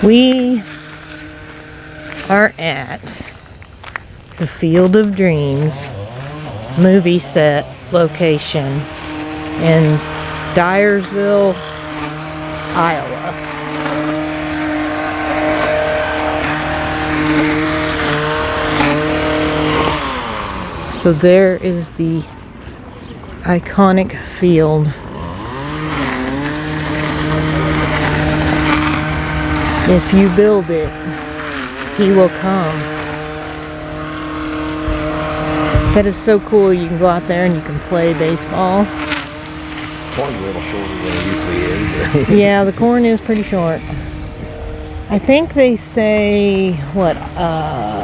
We are at the Field of Dreams movie set location in Dyersville, Iowa. So there is the iconic field. If you build it, he will come. That is so cool. You can go out there and you can play baseball. Corn's a little shorter than it usually is. Yeah, the corn is pretty short. I think they say,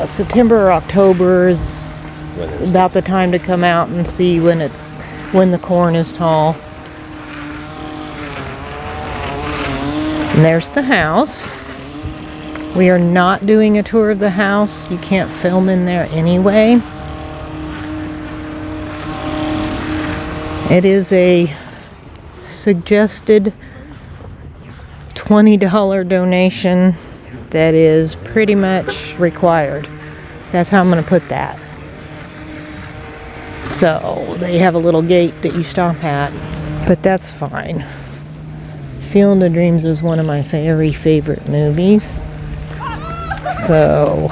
September or October is about the time to come out and see when the corn is tall. And there's the house. We are not doing a tour of the house. You can't film in there anyway. It is a suggested $20 donation that is pretty much required. That's how I'm going to put that. So they have a little gate that you stop at, but that's fine. Field of Dreams is one of my very favorite movies. So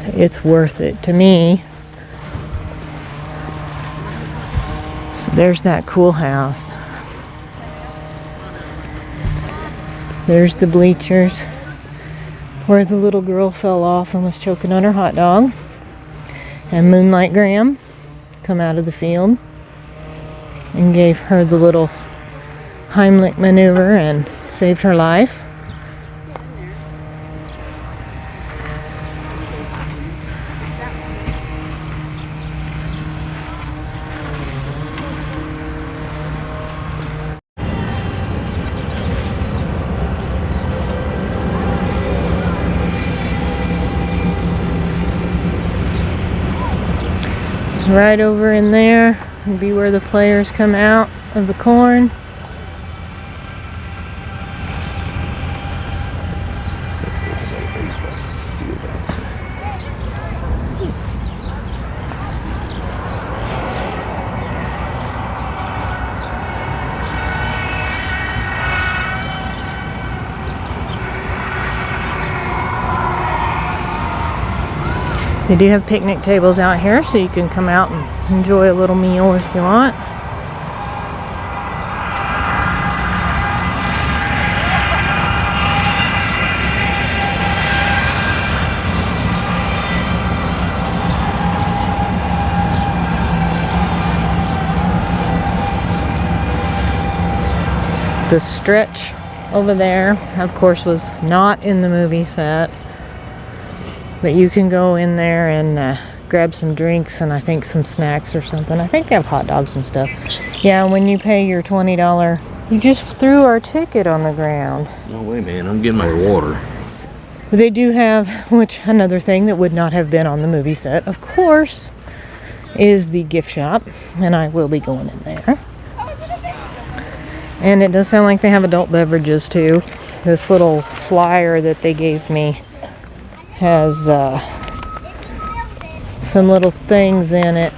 it's worth it to me. So there's that cool house. There's the bleachers where the little girl fell off and was choking on her hot dog. And Moonlight Graham come out of the field and gave her the little Heimlich maneuver and saved her life. Right over in there would be where the players come out of the corn. They do have picnic tables out here, so you can come out and enjoy a little meal if you want. The stretch over there, of course, was not in the movie set. But you can go in there and grab some drinks and I think some snacks or something. I think they have hot dogs and stuff. Yeah, when you pay your $20, you just threw our ticket on the ground. No way, man. I'm getting my water. But they do have, which another thing that would not have been on the movie set, of course, is the gift shop. And I will be going in there. And it does sound like they have adult beverages too. This little flyer that they gave me has some little things in it.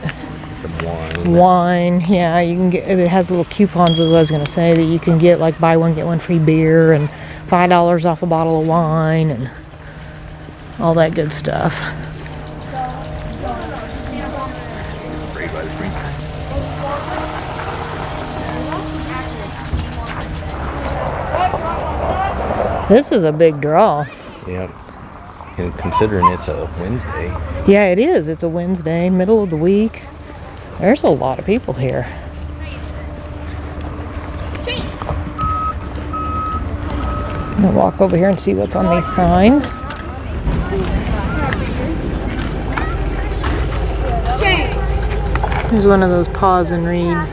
Some wine, yeah, you can get, it has little coupons, as I was going to say, that you can get, like buy one get one free beer and $5 off a bottle of wine and all that good stuff. This is a big draw. Yep. And considering it's a Wednesday. Yeah, it is. It's a Wednesday, middle of the week. There's a lot of people here. I'm gonna walk over here and see what's on these signs. There's one of those pause and reads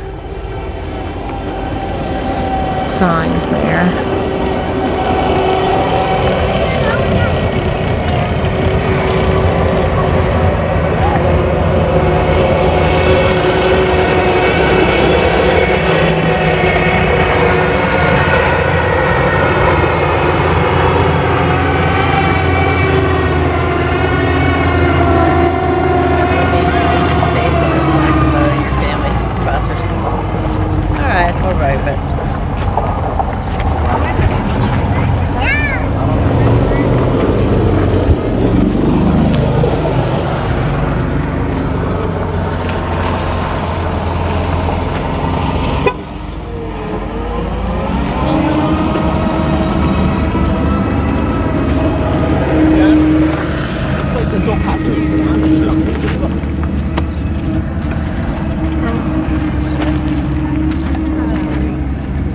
signs there.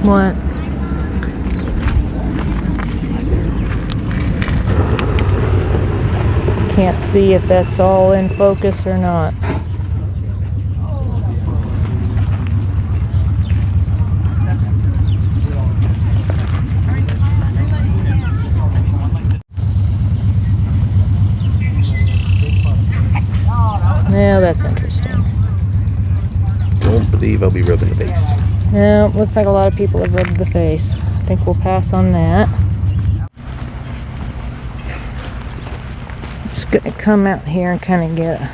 What? Can't see if that's all in focus or not. Yeah, that's interesting. Don't believe I'll be rubbing the face. No, looks like a lot of people have rubbed the face. I think we'll pass on that. Just gonna come out here and kind of get a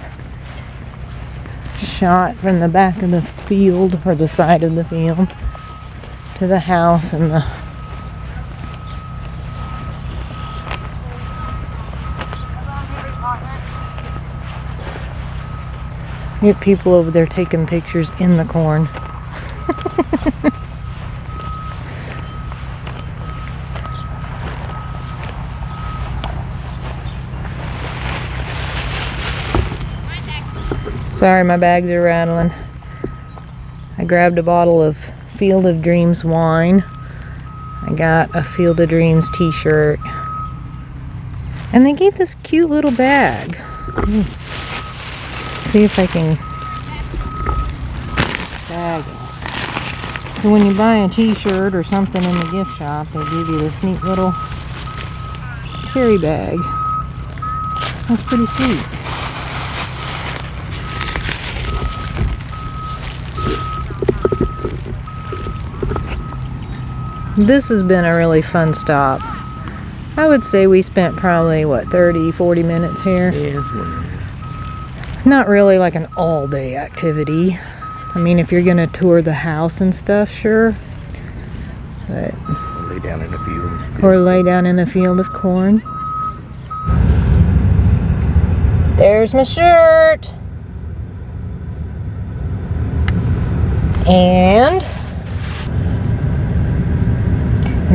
shot from the back of the field, or the side of the field, to the house and the get people over there taking pictures in the corn. Sorry, my bags are rattling. I grabbed a bottle of Field of Dreams wine. I got a Field of Dreams t-shirt. And they gave this cute little bag. See if I can bag it. So when you buy a t-shirt or something in the gift shop, they give you this neat little carry bag. That's pretty sweet. This has been a really fun stop. I would say we spent probably, what, 30, 40 minutes here? Yeah, it's one. Not really like an all-day activity. I mean, if you're gonna tour the house and stuff, sure. But Lay down in the field. or lay down in a field of corn. There's my shirt. And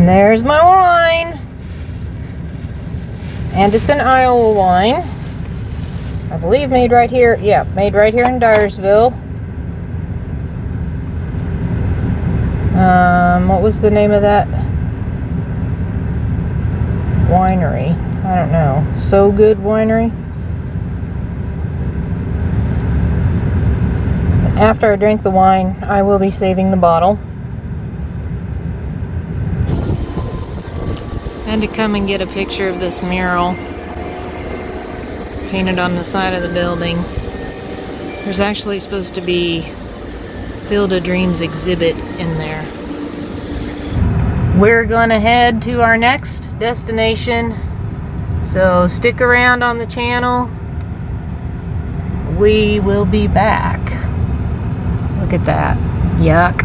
there's my wine. And it's an Iowa wine. I believe made right here. Yeah, made right here in Dyersville. What was the name of that winery? I don't know. So Good Winery. After I drink the wine, I will be saving the bottle. And to come and get a picture of this mural painted on the side of the building. There's actually supposed to be Field of Dreams exhibit in there. We're gonna head to our next destination, so stick around on the channel. We will be back. Look at that. Yuck.